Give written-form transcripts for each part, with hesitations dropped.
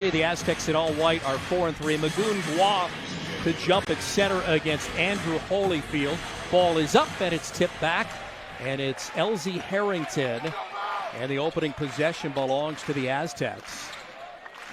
The Aztecs in all white are 4-3. Magoon Gwath to jump at center against Andrew Holyfield. Ball is up and it's tipped back, and it's LZ Harrington, and the opening possession belongs to the Aztecs.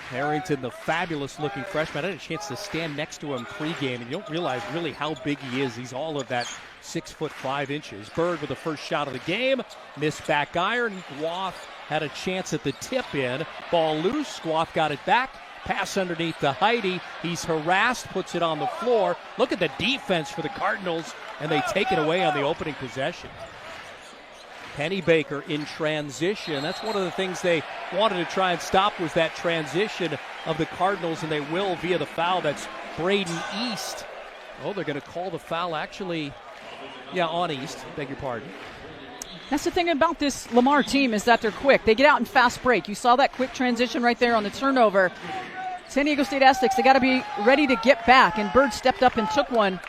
Harrington, the fabulous-looking freshman. I had a chance to stand next to him pregame, and you don't realize really how big he is. He's all of that 6'5". Bird with the first shot of the game. Missed back iron. Gwath had a chance at the tip-in. Ball loose. Gwath got it back. Pass underneath to Heidi. He's harassed, puts it on the floor. Look at the defense for the Cardinals, and they take it away on the opening possession. Penny Baker in transition. That's one of the things they wanted to try and stop, was that transition of the Cardinals, and they will via the foul. That's Braden East. Oh, they're going to call the foul actually, on East. Beg your pardon. That's the thing about this Lamar team, is that they're quick. They get out in fast break. You saw that quick transition right there on the turnover. San Diego State Aztecs, they got to be ready to get back, and Bird stepped up and took one.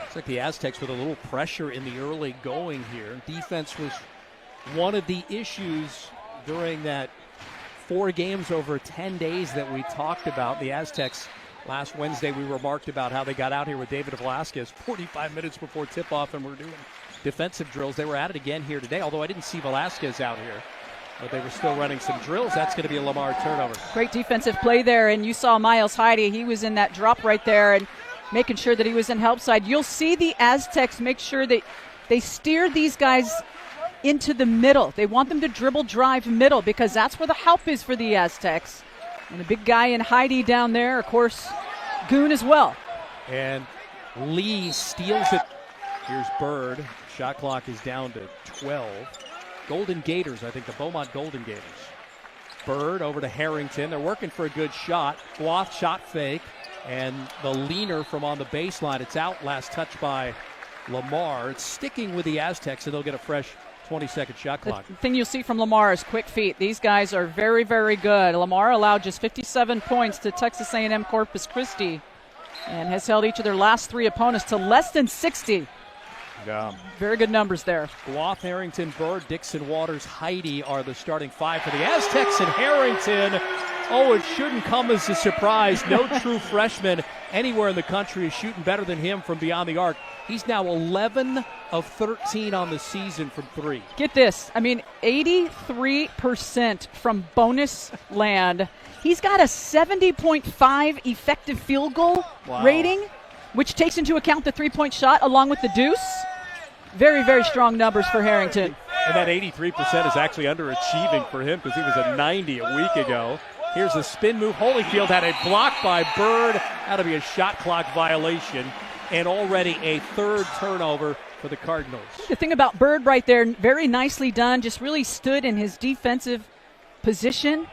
Looks like the Aztecs with a little pressure in the early going here. Defense was one of the issues during that 4 games over 10 days that we talked about. The Aztecs, last Wednesday, we remarked about how they got out here with David Velasquez 45 minutes before tip-off, and we're doing defensive drills. They were at it again here today, although I didn't see Velasquez out here. But they were still running some drills. That's going to be a Lamar turnover. Great defensive play there, and you saw Miles Heidi. He was in that drop right there and making sure that he was in help side. You'll see the Aztecs make sure that they steer these guys into the middle. They want them to dribble drive middle, because that's where the help is for the Aztecs. And the big guy in Heidi down there, of course, Goon as well. And Lee steals it. Here's Bird. Shot clock is down to 12. Golden Gators, I think, the Beaumont Golden Gators. Bird over to Harrington. They're working for a good shot. Gwath shot fake. And the leaner from on the baseline. It's out, last touch by Lamar. It's sticking with the Aztecs, and they'll get a fresh 20-second shot clock. The thing you'll see from Lamar is quick feet. These guys are very, very good. Lamar allowed just 57 points to Texas A&M Corpus Christi, and has held each of their last 3 opponents to less than 60. Yeah. Very good numbers there. Gwath, Harrington, Bird, Dixon, Waters, Heidi are the starting 5 for the Aztecs. And Harrington, it shouldn't come as a surprise. No true freshman anywhere in the country is shooting better than him from beyond the arc. He's now 11 of 13 on the season from 3. Get this. 83% from bonus land. He's got a 70.5 effective field goal rating, which takes into account the 3-point shot along with the deuce. Very, very strong numbers for Harrington. And that 83% is actually underachieving for him, because he was a 90 a week ago. Here's a spin move. Holyfield had it blocked by Bird. That'll be a shot clock violation. And already a 3rd turnover for the Cardinals. The thing about Bird right there, very nicely done. Just really stood in his defensive position.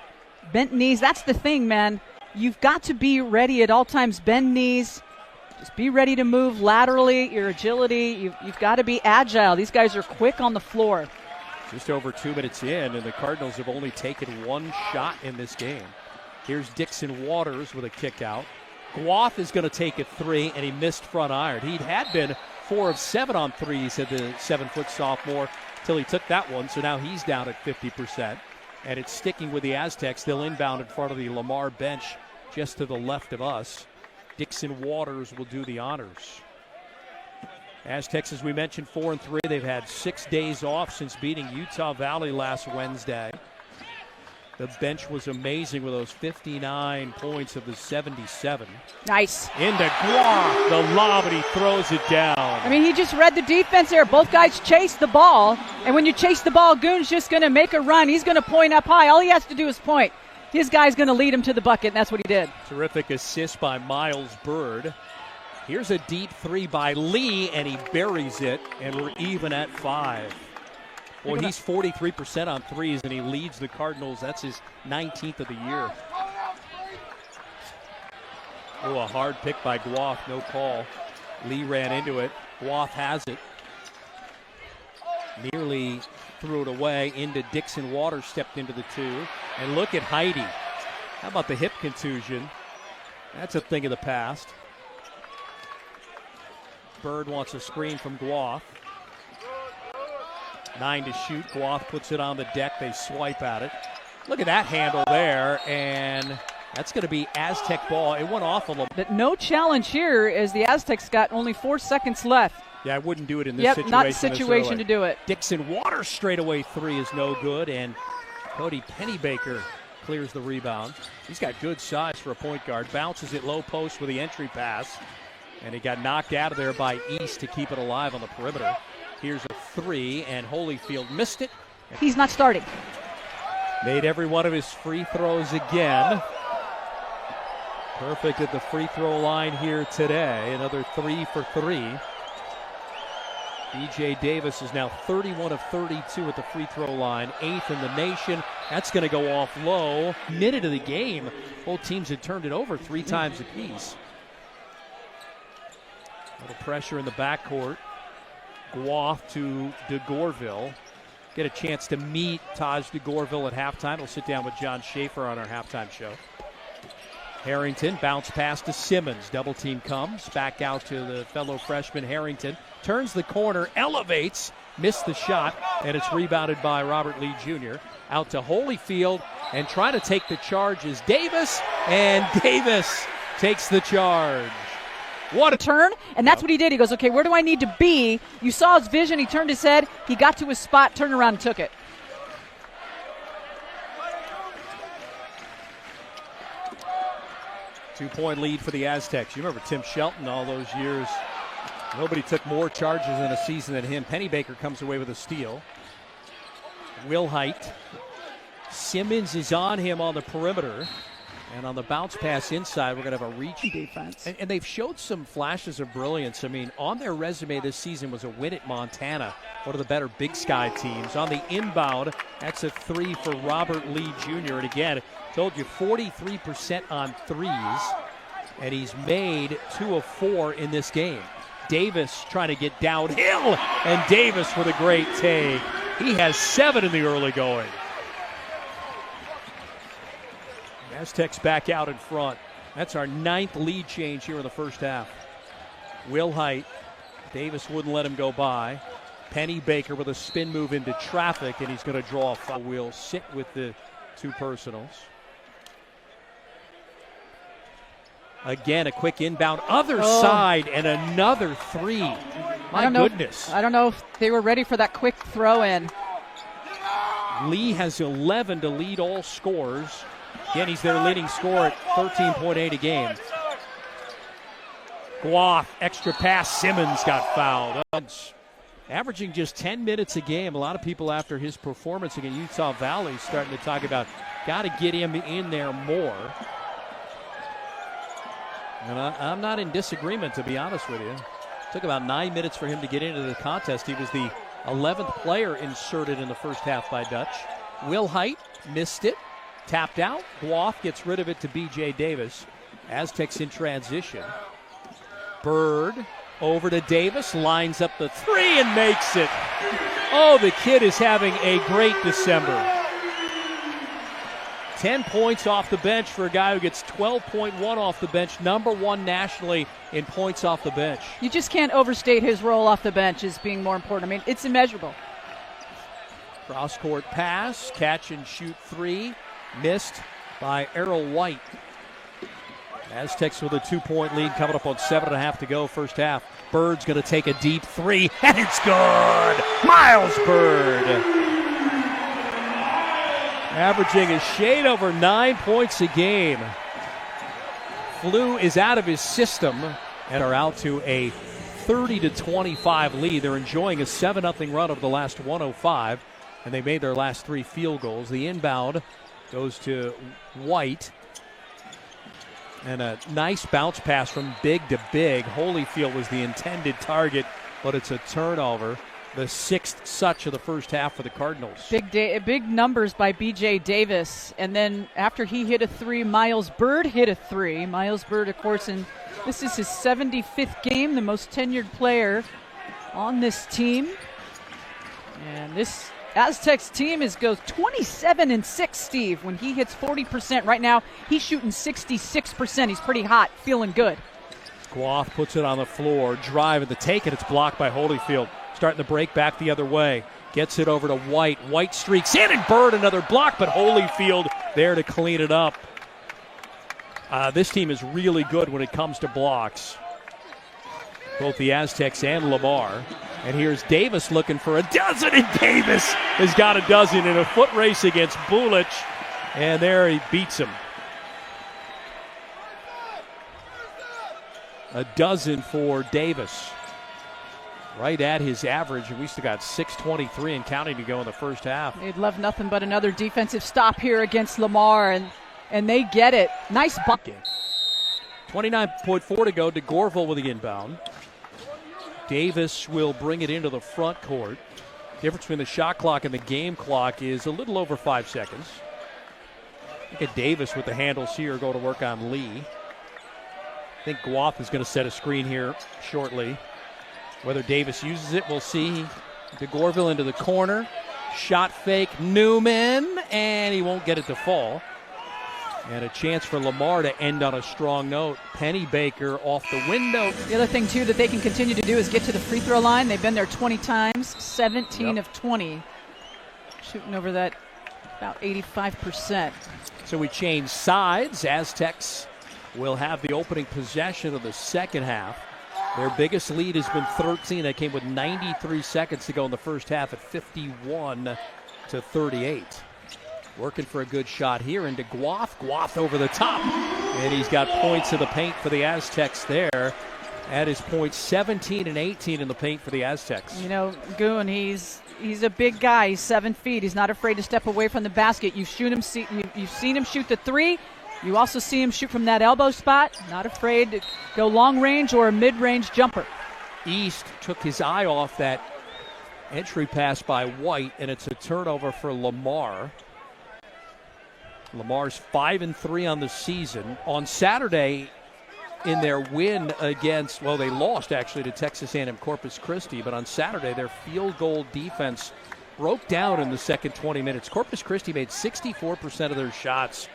Bent knees. That's the thing, man. You've got to be ready at all times. Bend knees. Just be ready to move laterally. Your agility, you've got to be agile. These guys are quick on the floor. Just over 2 minutes in, and the Cardinals have only taken 1 shot in this game. Here's Dixon Waters with a kick out. Gwath is going to take a 3, and he missed front iron. He had been 4 of 7 on threes, said the 7-foot sophomore, till he took that one. So now he's down at 50%. And it's sticking with the Aztecs. They'll inbound in front of the Lamar bench just to the left of us. Dixon Waters will do the honors. Aztecs, as we mentioned, 4-3. They've had 6 days off since beating Utah Valley last Wednesday. The bench was amazing with those 59 points of the 77. Nice. Into Gwath, the lob, and he throws it down. He just read the defense there. Both guys chased the ball, and when you chase the ball, Goon's just going to make a run. He's going to point up high. All he has to do is point. His guy's going to lead him to the bucket, and that's what he did. Terrific assist by Miles Bird. Here's a deep 3 by Lee, and he buries it, and we're even at 5. Well, he's 43% on threes, and he leads the Cardinals. That's his 19th of the year. A hard pick by Gwath, no call. Lee ran into it. Gwath has it. Nearly threw it away into Dixon. Waters stepped into the 2. And look at Heidi. How about the hip contusion? That's a thing of the past. Bird wants a screen from Gwath. 9 to shoot. Gwath puts it on the deck. They swipe at it. Look at that handle there, and that's going to be Aztec ball. It went off a little. But no challenge here as the Aztecs got only 4 seconds left. Yeah, I wouldn't do it in this situation. Not the situation to do it. Dixon Waters straightaway three is no good, and Cody Pennybaker clears the rebound. He's got good size for a point guard. Bounces it low post with the entry pass, and he got knocked out of there by East to keep it alive on the perimeter. Here's a three, and Holyfield missed it. He's not starting. Made every one of his free throws again. Perfect at the free throw line here today. Another 3 for 3. B.J. Davis is now 31 of 32 at the free throw line, 8th in the nation. That's going to go off low. Minute of the game. Both teams had turned it over 3 times apiece. A little pressure in the backcourt. Gwath to DeGorville. Get a chance to meet Taj DeGorville at halftime. We'll sit down with John Schaefer on our halftime show. Harrington, bounce pass to Simmons. Double team comes. Back out to the fellow freshman Harrington. Turns the corner, elevates, missed the shot, and it's rebounded by Robert Lee Jr. Out to Holyfield, and trying to take the charge is Davis, and Davis takes the charge. What a turn, and that's what he did. He goes, okay, where do I need to be? You saw his vision. He turned his head. He got to his spot, turned around, and took it. Two-point lead for the Aztecs. You remember Tim Shelton all those years. Nobody took more charges in a season than him. Pennybaker comes away with a steal. Wilhite. Simmons is on him on the perimeter. And on the bounce pass inside, we're going to have a reach defense. And they've showed some flashes of brilliance. I mean, on their resume this season was a win at Montana, one of the better Big Sky teams. On the inbound, that's a three for Robert Lee Jr. And again, told you 43% on threes, and he's made 2 of 4 in this game. Davis trying to get downhill, and Davis with a great take. He has 7 in the early going. Aztecs back out in front. That's our 9th lead change here in the first half. Wilhite. Davis wouldn't let him go by. Pennybaker with a spin move into traffic, and he's going to draw a foul. We'll sit with the 2 personals. Again, a quick inbound, other side, and another three. My goodness. I don't know if they were ready for that quick throw in. Lee has 11 to lead all scores. Again, he's their leading scorer at 13.8 a game. Gwath, extra pass. Simmons got fouled. Averaging just 10 minutes a game. A lot of people after his performance against Utah Valley starting to talk about got to get him in there more. And I'm not in disagreement, to be honest with you. It took about 9 minutes for him to get into the contest. He was the 11th player inserted in the first half by Dutch. Wilhite missed it. Tapped out. Gwath gets rid of it to B.J. Davis. Aztecs in transition. Bird over to Davis. Lines up the three and makes it. Oh, the kid is having a great December. 10 points off the bench for a guy who gets 12.1 off the bench. Number 1 nationally in points off the bench. You just can't overstate his role off the bench as being more important. I mean, it's immeasurable. Cross-court pass. Catch and shoot three. Missed by Errol White. Aztecs with a 2-point lead coming up on 7.5 to go first half. Bird's going to take a deep three, and it's good! Miles Bird! Averaging a shade over 9 points a game. Flew is out of his system and are out to a 30-25 lead. They're enjoying a 7-0 run over the last 105, and they made their last 3 field goals. The inbound goes to White. And a nice bounce pass from big to big. Holyfield was the intended target, but it's a turnover. The 6th such of the first half for the Cardinals. Big numbers by B.J. Davis. And then after he hit a 3, Miles Bird hit a 3. Miles Bird, of course, and this is his 75th game, the most tenured player on this team. And this Aztecs team goes 27-6, Steve, when he hits 40%. Right now, he's shooting 66%. He's pretty hot, feeling good. Gwath puts it on the floor, drive at the take, and it's blocked by Holyfield. Starting the break back the other way. Gets it over to White. White streaks in, and Bird another block, but Holyfield there to clean it up. This team is really good when it comes to blocks. Both the Aztecs and Lamar. And here's Davis looking for a dozen, and Davis has got a dozen in a foot race against Bulich. And there he beats him. A dozen for Davis. Right at his average, and we still got 6:23 and counting to go in the first half. They'd love nothing but another defensive stop here against Lamar, and they get it. Nice bucket. 29.4 to go. DeGorville with the inbound. Davis will bring it into the front court. Difference between the shot clock and the game clock is a little over 5 seconds. Look at Davis with the handles here. Go to work on Lee. I think Gwath is going to set a screen here shortly. Whether Davis uses it, we'll see. DeGorville into the corner. Shot fake, Newman, and he won't get it to fall. And a chance for Lamar to end on a strong note. Penny Baker off the window. The other thing, too, that they can continue to do is get to the free throw line. They've been there 20 times, 17 of 20. Shooting over that about 85%. So we change sides. Aztecs will have the opening possession of the second half. Their biggest lead has been 13. They came with 93 seconds to go in the first half at 51-38. Working for a good shot here into Gwath. Gwath over the top. And he's got points in the paint for the Aztecs there. At his points, 17 and 18 in the paint for the Aztecs. You know, Goon, he's a big guy. He's 7 feet. He's not afraid to step away from the basket. You've seen him shoot the three. You also see him shoot from that elbow spot. Not afraid to go long range or a mid-range jumper. East took his eye off that entry pass by White, and it's a turnover for Lamar. Lamar's 5-3 on the season. On Saturday, in their win against, well, they lost actually to Texas A&M Corpus Christi, but on Saturday, their field goal defense broke down in the second 20 minutes. Corpus Christi made 64% of their shots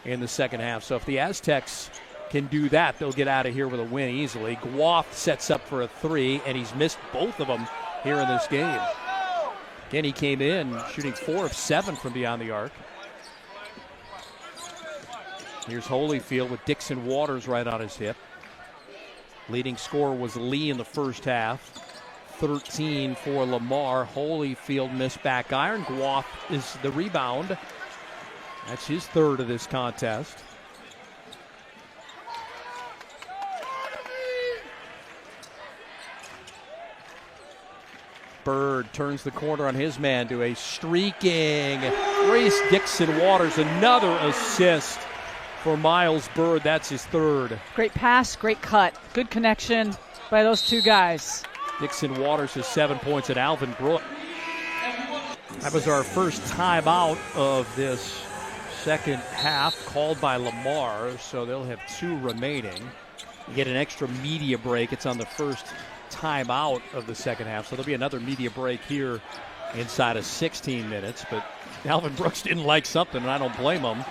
in the second half. So if the Aztecs can do that, they'll get out of here with a win easily. Gwath sets up for a three, and he's missed both of them here in this game. Again, he came in shooting 4 of 7 from beyond the arc. Here's Holyfield with Dixon Waters right on his hip. Leading scorer was Lee in the first half. 13 for Lamar. Holyfield missed back iron. Gwath is the rebound. That's his third of this contest. Bird turns the corner on his man to a streaking Grace Dixon Waters. Another assist for Miles Bird. That's his third. Great pass, great cut. Good connection by those two guys. Dixon Waters has 7 points, and Alvin Brooks. That was our first timeout of this second half called by Lamar, so they'll have 2 remaining. You get an extra media break. It's on the first timeout of the second half, so there'll be another media break here inside of 16 minutes. But Alvin Brooks didn't like something, and I don't blame him.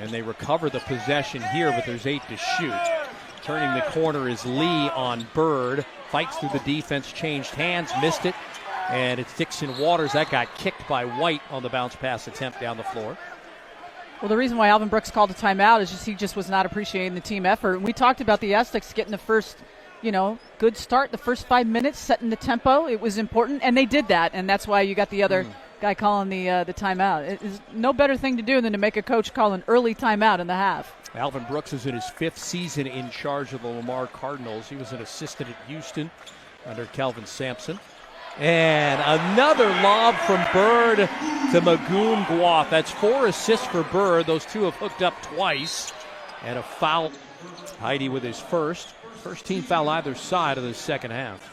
And they recover the possession here, but there's 8 to shoot. Turning the corner is Lee on Bird. Fights through the defense, changed hands, missed it. And it's Dixon Waters. That got kicked by White on the bounce pass attempt down the floor. Well, the reason why Alvin Brooks called a timeout is just he just was not appreciating the team effort. And we talked about the Aztecs getting the first, good start, the first 5 minutes, setting the tempo. It was important, and they did that, and that's why you got the other guy calling the timeout. It is no better thing to do than to make a coach call an early timeout in the half. Alvin Brooks is in his 5th season in charge of the Lamar Cardinals. He was an assistant at Houston under Kelvin Sampson. And another lob from Bird to Magoon Gwath. That's 4 assists for Bird. Those 2 have hooked up twice. And a foul. Heidi with his first team foul either side of the second half.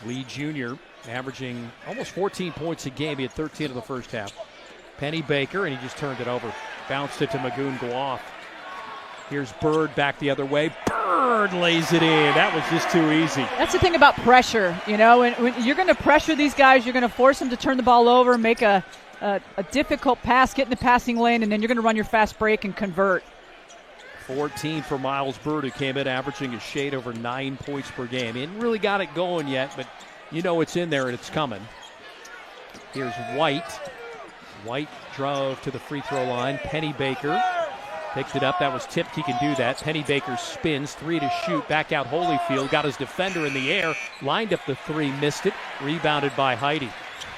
Lee Jr. averaging almost 14 points a game. He had 13 in the first half. Penny Baker, and he just turned it over. Bounced it to Magoon Gwath. Here's Bird back the other way. Bird lays it in. That was just too easy. That's the thing about pressure, when you're going to pressure these guys, you're going to force them to turn the ball over, make a difficult pass, get in the passing lane, and then you're going to run your fast break and convert. 14 for Miles Bird, who came in averaging a shade over 9 points per game. He hadn't really got it going yet, but You know it's in there and it's coming. Here's White. White drove to the free throw line. Penny Baker picked it up. That was tipped. He can do that. Penny Baker spins. 3 to shoot. Back out Holyfield. Got his defender in the air. Lined up the 3. Missed it. Rebounded by Heidi.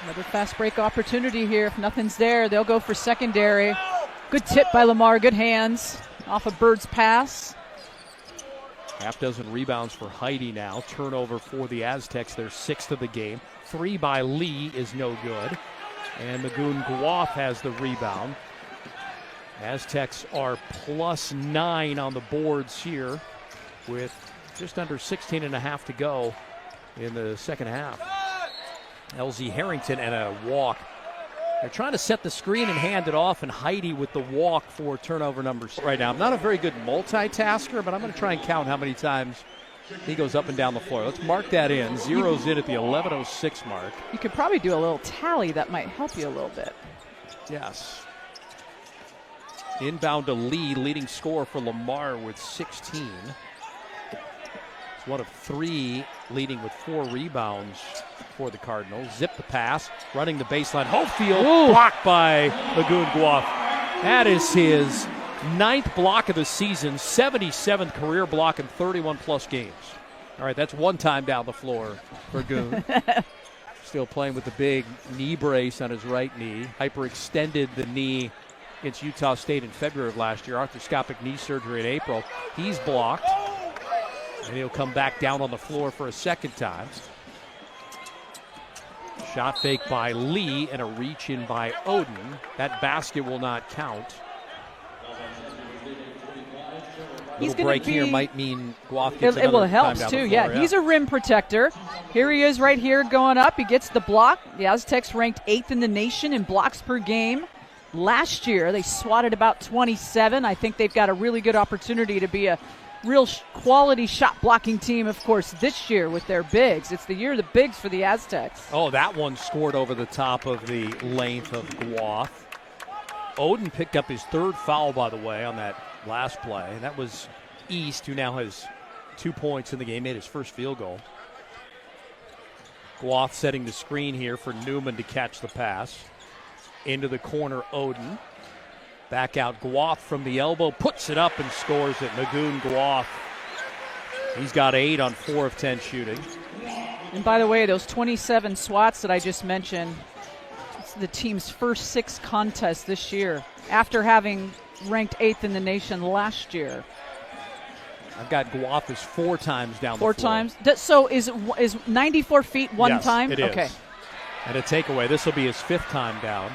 Another fast break opportunity here. If nothing's there, they'll go for secondary. Good tip by Lamar. Good hands off of Bird's pass. Half dozen rebounds for Heidi now. Turnover for the Aztecs. Their 6th of the game. 3 by Lee is no good. And Magoon Gwath has the rebound. Aztecs are +9 on the boards here with just under 16 and a half to go in the second half. LZ Harrington and a walk. They're trying to set the screen and hand it off, and Heidi with the walk for turnover numbers right now. I'm not a very good multitasker, but I'm going to try and count how many times he goes up and down the floor. Let's mark that in. Zeroes in at the 11:06 mark. You could probably do a little tally. That might help you a little bit. Yes. Inbound to Lee, leading scorer for Lamar with 16. It's one of 3, leading with 4 rebounds for the Cardinals. Zip the pass, running the baseline. Holyfield blocked by Magoon Gwath. That is his 9th block of the season, 77th career block in 31-plus games. All right, that's 1 time down the floor for Goon. Still playing with the big knee brace on his right knee. Hyperextended the knee against Utah State in February of last year. Arthroscopic knee surgery in April. He's blocked. And he'll come back down on the floor for a second time. Shot fake by Lee and a reach in by Oden. That basket will not count. Little break here might mean Gwath gets it will help too. Floor, yeah, he's a rim protector. Here he is right here going up. He gets the block. The Aztecs ranked 8th in the nation in blocks per game. Last year, they swatted about 27. I think they've got a really good opportunity to be a real quality shot blocking team, of course, this year with their bigs. It's the year of the bigs for the Aztecs. Oh, that one scored over the top of the length of Gwath. Oden picked up his 3rd foul, by the way, on that last play. And that was East, who now has 2 points in the game, made his first field goal. Gwath setting the screen here for Newman to catch the pass. Into the corner, Oden. Back out, Gwath from the elbow, puts it up and scores it. Magoon Gwath. He's got 8 on 4 of 10 shooting. And by the way, those 27 swats that I just mentioned, it's the team's first 6 contests this year, after having ranked 8th in the nation last year. I've got Gwath as 4 times down the floor. 4 times? So is 94 feet one time? Yes, it is. Okay. And a takeaway. This will be his 5th time down.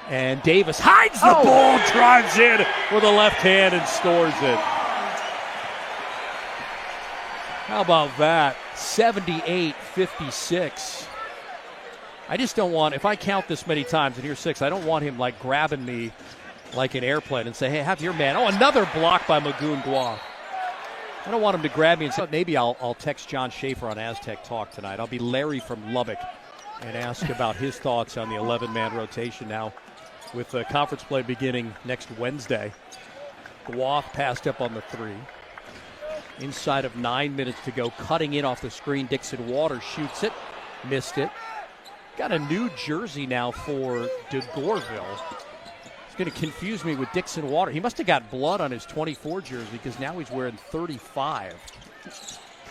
And Davis hides the ball, drives in with a left hand and scores it. How about that? 78-56. I just don't want, if I count this many times and here's 6, I don't want him like grabbing me like an airplane and say, hey, have your man. Oh, another block by Magoon Gwath. I don't want him to grab me and say, maybe I'll text John Schaefer on Aztec Talk tonight. I'll be Larry from Lubbock and ask about his thoughts on the 11-man rotation now with the conference play beginning next Wednesday. Gwath passed up on the 3. Inside of 9 minutes to go, cutting in off the screen. Dixon Waters shoots it, missed it. Got a new jersey now for de Goreville. It's going to confuse me with Dixon Waters. He must have got blood on his 24 jersey because now he's wearing 35.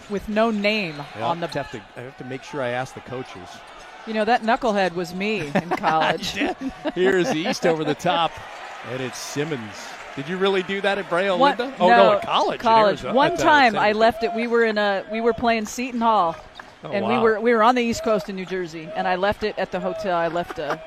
With no name on the... I have to make sure I ask the coaches. You know, that knucklehead was me in college. Here's East over the top, and it's Simmons. Did you really do that at Brea Olinda? No, at college. College. One time I left it. We were playing Seton Hall, and wow. we were on the East Coast in New Jersey, and I left it at the hotel. I left a.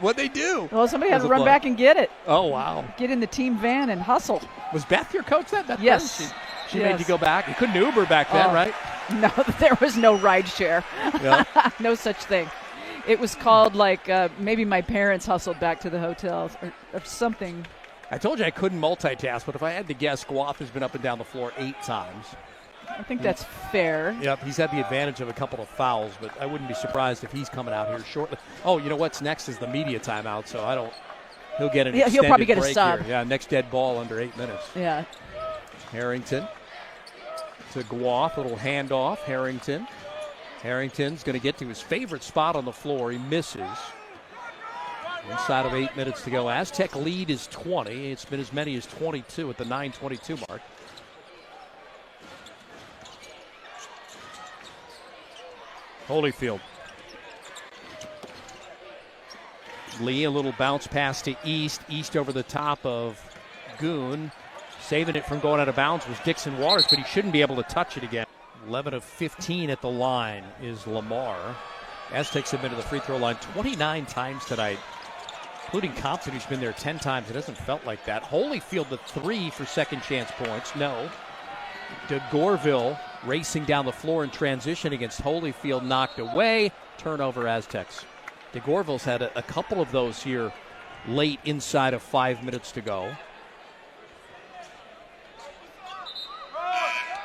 What'd they do? Well, somebody had to run back and get it. Oh wow! Get in the team van and hustle. Was Beth your coach then? Beth yes. She made you go back. You couldn't Uber back then, right? No, there was no ride share. Yeah. No such thing. It was called maybe my parents hustled back to the hotel or something. I told you I couldn't multitask, but if I had to guess, Gwath has been up and down the floor 8 times. I think that's fair. Yep, he's had the advantage of a couple of fouls, but I wouldn't be surprised if he's coming out here shortly. Oh, you know what's next is the media timeout, so he'll get an extended he'll probably get break a sub. here. Yeah, next dead ball under 8 minutes. Yeah. Harrington to Gwath, little handoff. Harrington Harrington's going to get to his favorite spot on the floor. He misses. Inside of 8 minutes to go. Aztec lead is 20. It's been as many as 22 at the 9:22 mark. Holyfield. Lee, a little bounce pass to East. East over the top of Goon. Saving it from going out of bounds was Dixon Waters, but he shouldn't be able to touch it again. 11 of 15 at the line is Lamar. Aztecs have been to the free throw line 29 times tonight, including Compton, who's been there 10 times. It hasn't felt like that. Holyfield the 3 for second chance points. No. DeGorville racing down the floor in transition against Holyfield, knocked away. Turnover Aztecs. DeGorville's had a couple of those here late inside of 5 minutes to go.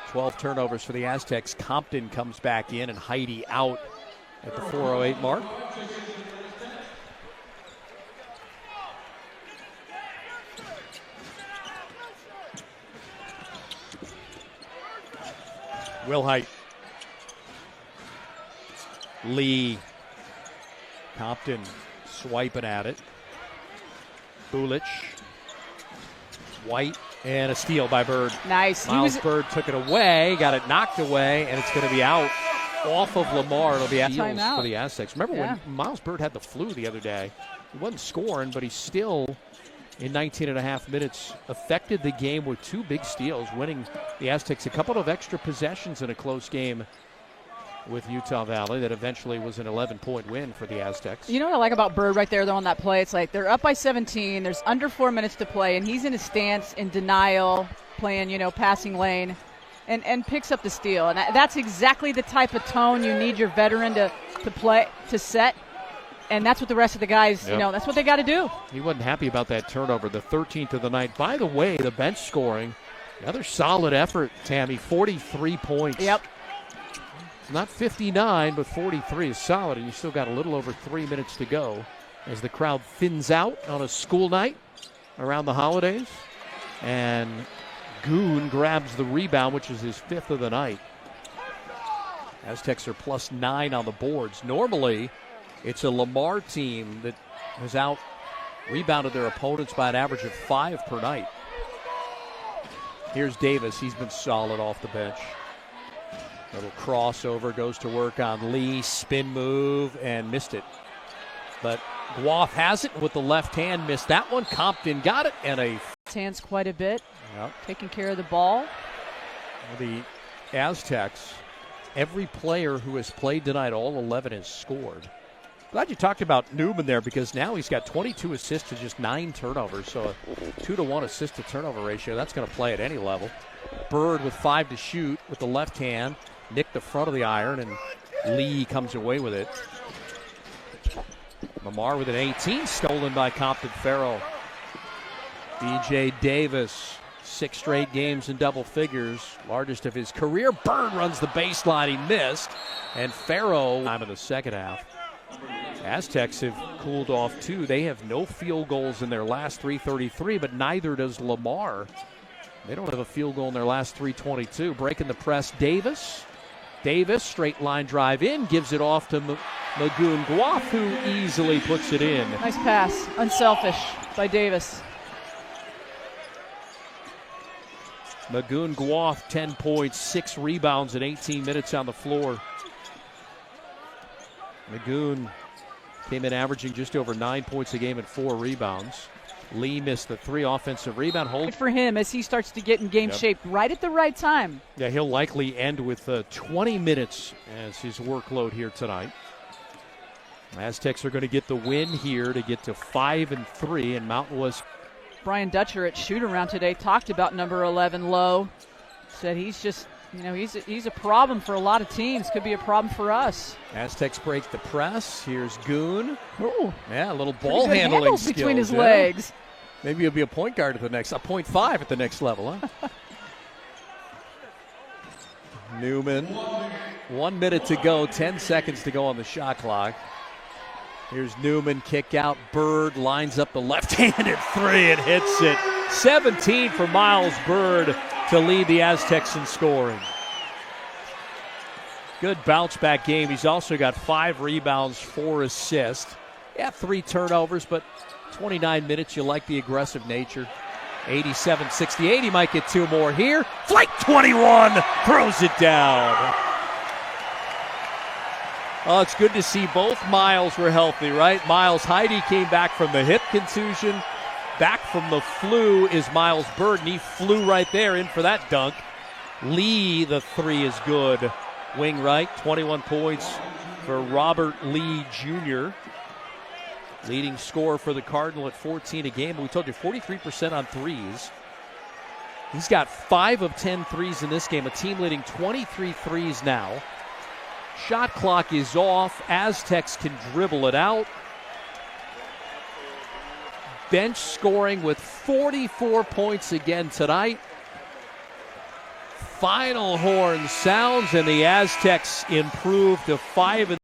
12 turnovers for the Aztecs. Compton comes back in and Heidi out at the 4:08 mark. Wilhite. Lee. Compton swiping at it. Bulich. White. And a steal by Bird. Nice. Miles Bird took it away, got it knocked away, and it's going to be out off of Lamar. It'll be out for the Aztecs. Remember when Miles Bird had the flu the other day? He wasn't scoring, but he still, in 19 and a half minutes, affected the game with 2 big steals, winning the Aztecs a couple of extra possessions in a close game with Utah Valley that eventually was an 11-point win for the Aztecs. You know what I like about Bird right there, though, on that play? It's like they're up by 17. There's under 4 minutes to play, and he's in his stance in denial, playing, passing lane, and picks up the steal. And that's exactly the type of tone you need your veteran to play, to set. And that's what the rest of the guys, that's what they got to do. He wasn't happy about that turnover, the 13th of the night. By the way, the bench scoring, another solid effort, Tammy, 43 points. Yep. Not 59, but 43 is solid, and you still got a little over 3 minutes to go as the crowd thins out on a school night around the holidays. And Goon grabs the rebound, which is his 5th of the night. Aztecs are +9 on the boards. Normally, it's a Lamar team that has out-rebounded their opponents by an average of 5 per night. Here's Davis. He's been solid off the bench. Little crossover, goes to work on Lee, spin move, and missed it. But Gwath has it with the left hand, missed that one. Compton got it, and hands quite a bit, taking care of the ball. The Aztecs, every player who has played tonight, all 11 has scored. Glad you talked about Newman there, because now he's got 22 assists to just 9 turnovers, so a 2-to-1 assist-to-turnover ratio. That's going to play at any level. Bird with 5 to shoot with the left hand. Nicked the front of the iron, and Lee comes away with it. Lamar with an 18, stolen by Compton Farrell. BJ Davis, 6 straight games in double figures, largest of his career. Bird runs the baseline, he missed, and Farrell time of the second half. Aztecs have cooled off too. They have no field goals in their last 3:33, but neither does Lamar. They don't have a field goal in their last 3:22. Breaking the press, Davis, straight line drive in, gives it off to Magoon Gwath, who easily puts it in. Nice pass, unselfish by Davis. Magoon Gwath, 10 points, 6 rebounds in 18 minutes on the floor. Magoon came in averaging just over 9 points a game and 4 rebounds. Lee missed the 3 offensive rebound. Good for him as he starts to get in game shape right at the right time. Yeah, he'll likely end with 20 minutes as his workload here tonight. Aztecs are going to get the win here to get to 5-3, and Mountain West. Brian Dutcher at shoot-around today talked about number 11, Lowe. Said he's just, he's a problem for a lot of teams. Could be a problem for us. Aztecs break the press. Here's Goon. Ooh. Yeah, a little ball handling skills between his legs. Maybe he'll be a point guard at the next, a 0.5 at the next level, huh? Newman. 1 minute to go, 10 seconds to go on the shot clock. Here's Newman, kick out. Bird lines up the left-handed 3 and hits it. 17 for Miles Bird to lead the Aztecs in scoring. Good bounce back game. He's also got 5 rebounds, 4 assists. Yeah, 3 turnovers, but 29 minutes, you like the aggressive nature. 87-68, he might get 2 more here. Flight 21, throws it down. Oh, it's good to see both Miles were healthy, right? Miles Heide came back from the hip contusion. Back from the flu is Miles Burden. He flew right there in for that dunk. Lee, the 3 is good. Wing right, 21 points for Robert Lee Jr. Leading scorer for the Cardinal at 14 a game. We told you 43% on threes. He's got 5 of 10 threes in this game, a team leading 23 threes now. Shot clock is off. Aztecs can dribble it out. Bench scoring with 44 points again tonight. Final horn sounds, and the Aztecs improve to 5.